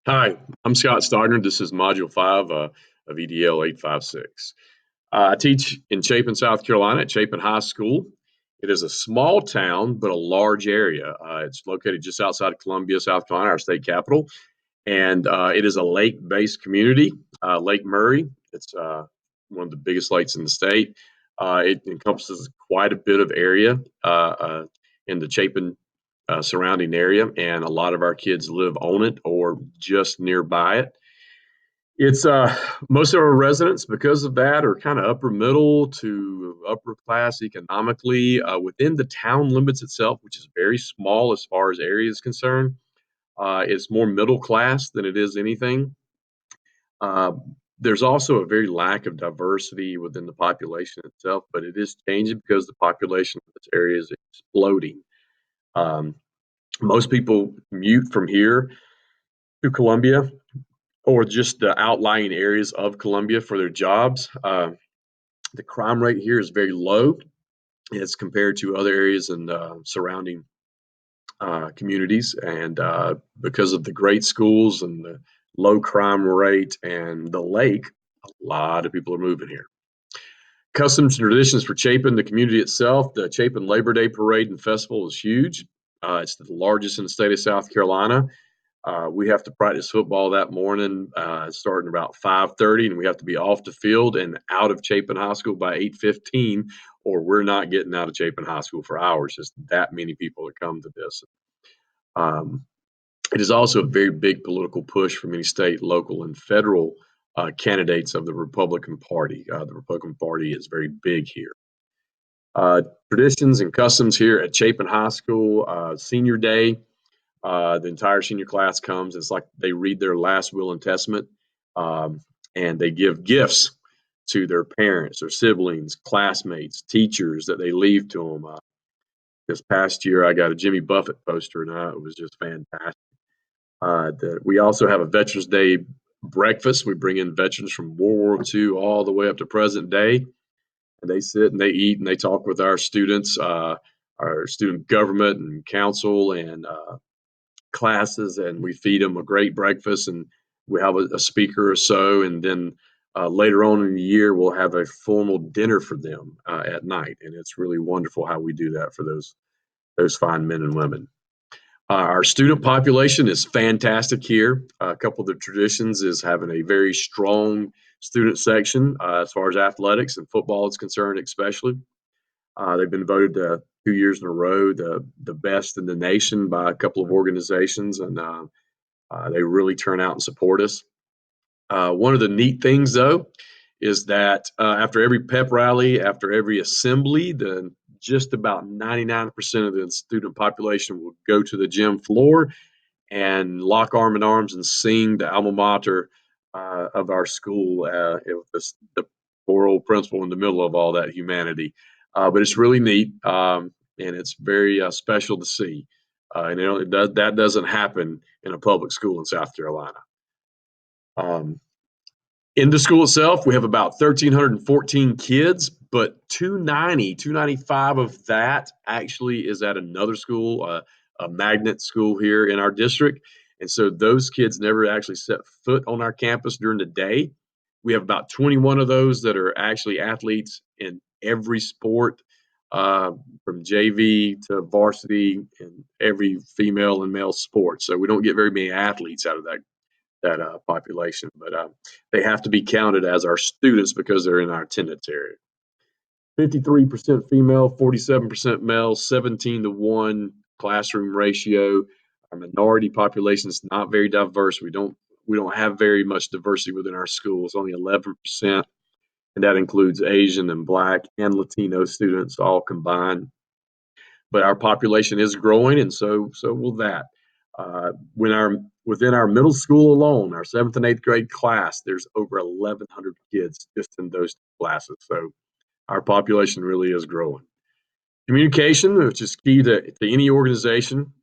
Hi, I'm Scott Stogner. This is Module 5 of EDL 856. I teach in Chapin, South Carolina at Chapin High School. It is a small town, but a large area. It's located just outside of Columbia, South Carolina, our state capital. And it is a lake-based community, Lake Murray. It's one of the biggest lakes in the state. It encompasses quite a bit of area in the Chapin surrounding area, and a lot of our kids live on it or just nearby it. It's most of our residents, because of that, are kind of upper middle to upper class economically within the town limits itself, which is very small as far as area is concerned. It's more middle class than it is anything. Uh, there's also a very lack of diversity within the population itself, but it is changing because the population of this area is exploding. Um, Most people commute from here to Columbia or just the outlying areas of Columbia for their jobs. The crime rate here is very low as compared to other areas in surrounding communities. And because of the great schools and the low crime rate and the lake, a lot of people are moving here. Customs and traditions for Chapin, the community itself, the Chapin Labor Day Parade and Festival is huge. It's the largest in the state of South Carolina. We have to practice football that morning, starting about 5:30, and we have to be off the field and out of Chapin High School by 8:15, or we're not getting out of Chapin High School for hours. Just that many people that come to this. Um, it is also a very big political push for many state, local, and federal candidates of the Republican Party. The Republican Party is very big here. Uh, Traditions and customs here at Chapin High School, Senior Day. The entire senior class comes. It's like they read their last will and testament, um, and they give gifts to their parents, their siblings, classmates, teachers that they leave to them. This past year, I got a Jimmy Buffett poster, and it was just fantastic. We also have a Veterans Day breakfast. We bring in veterans from World War II all the way up to present day, and they sit and they eat and they talk with our students, our student government and council, and classes, and we feed them a great breakfast, and we have a speaker or so, and then later on in the year we'll have a formal dinner for them at night, and it's really wonderful how we do that for those fine men and women. Our student population is fantastic here. A couple of the traditions is having a very strong student section as far as athletics and football is concerned, especially. They've been voted 2 years in a row the best in the nation by a couple of organizations, and they really turn out and support us. One of the neat things, though, is that after every pep rally, after every assembly, just about 99% of the student population will go to the gym floor and lock arm in arms and sing the alma mater of our school with the poor old principal in the middle of all that humanity. But it's really neat, and it's very special to see. And that doesn't happen in a public school in South Carolina. Um, in the school itself, we have about 1,314 kids, but 295 of that actually is at another school, a magnet school here in our district. And so those kids never actually set foot on our campus during the day. We have about 21 of those that are actually athletes in every sport, uh, from JV to varsity and every female and male sport. So we don't get very many athletes out of that population, but they have to be counted as our students because they're in our attendance area. 53% female, 47% male, 17-to-1 classroom ratio. Our minority population is not very diverse. We don't have very much diversity within our schools. Only 11%, and that includes Asian and Black and Latino students all combined. But our population is growing, and so will that. Within our middle school alone, our seventh and eighth grade class, there's over 1,100 kids just in those classes. So our population really is growing. Communication, which is key to any organization.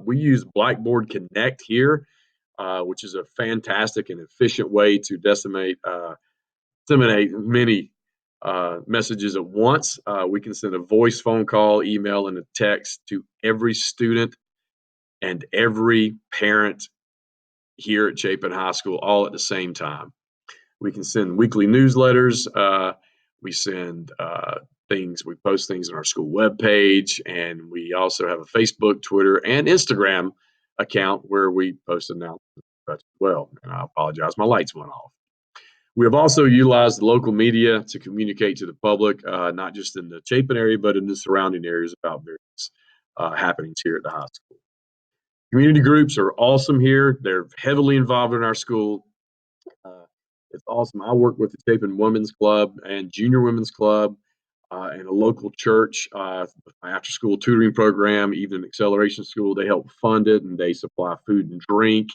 We use Blackboard Connect here, which is a fantastic and efficient way to disseminate many messages at once. We can send a voice, phone call, email, and a text to every student and every parent here at Chapin High School all at the same time. We can send weekly newsletters. We send things. We post things on our school webpage, and we also have a Facebook, Twitter, and Instagram account where we post announcements as well. And I apologize, my lights went off. We have also utilized the local media to communicate to the public, not just in the Chapin area, but in the surrounding areas about various happenings here at the high school. Community groups are awesome here. They're heavily involved in our school. Uh, it's awesome. I work with the Chapin Women's Club and Junior Women's Club and a local church, after school tutoring program, even acceleration school. They help fund it and they supply food and drink.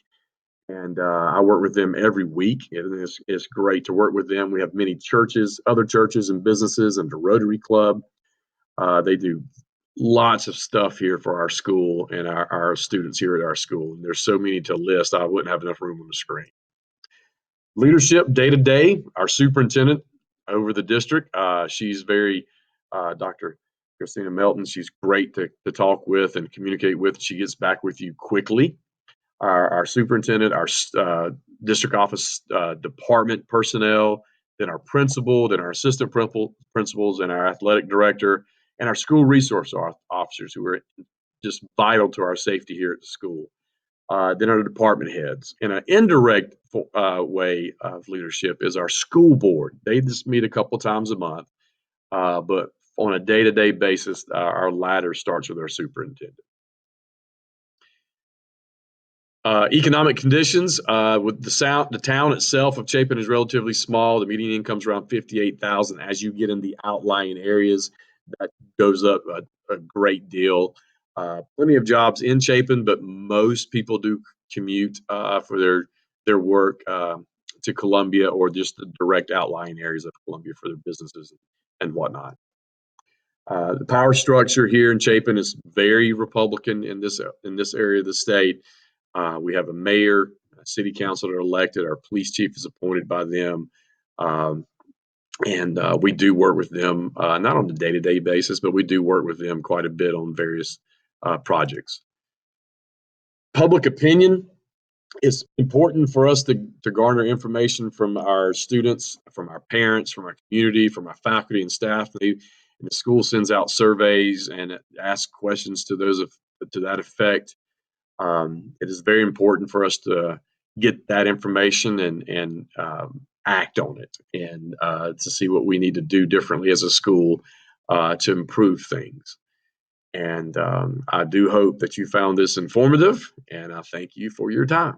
And I work with them every week. And it's great to work with them. We have many churches, other churches and businesses, and the Rotary Club. They do lots of stuff here for our school and our students here at our school. And there's so many to list, I wouldn't have enough room on the screen. Leadership day to day, our superintendent over the district, she's very, Dr. Christina Melton, she's great to talk with and communicate with. She gets back with you quickly. Our superintendent, our district office department personnel, then our principal, then our assistant principals, and our athletic director, and our school resource officers who are just vital to our safety here at the school. Then our department heads. And an indirect way of leadership is our school board. They just meet a couple times a month, but on a day-to-day basis, our ladder starts with our superintendent. Economic conditions with the town itself of Chapin is relatively small. The median income is around 58,000. As you get in the outlying areas, that goes up a great deal. Plenty of jobs in Chapin, but most people do commute for their work to Columbia or just the direct outlying areas of Columbia for their businesses and whatnot. The power structure here in Chapin is very Republican in this area of the state. We have a mayor, a city council that are elected. Our police chief is appointed by them. And we do work with them, not on a day-to-day basis, but we do work with them quite a bit on various projects. Public opinion is important for us to garner information from our students, from our parents, from our community, from our faculty and staff. And the school sends out surveys and asks questions to that effect. It is very important for us to get that information and act on it and to see what we need to do differently as a school to improve things. And I do hope that you found this informative, and I thank you for your time.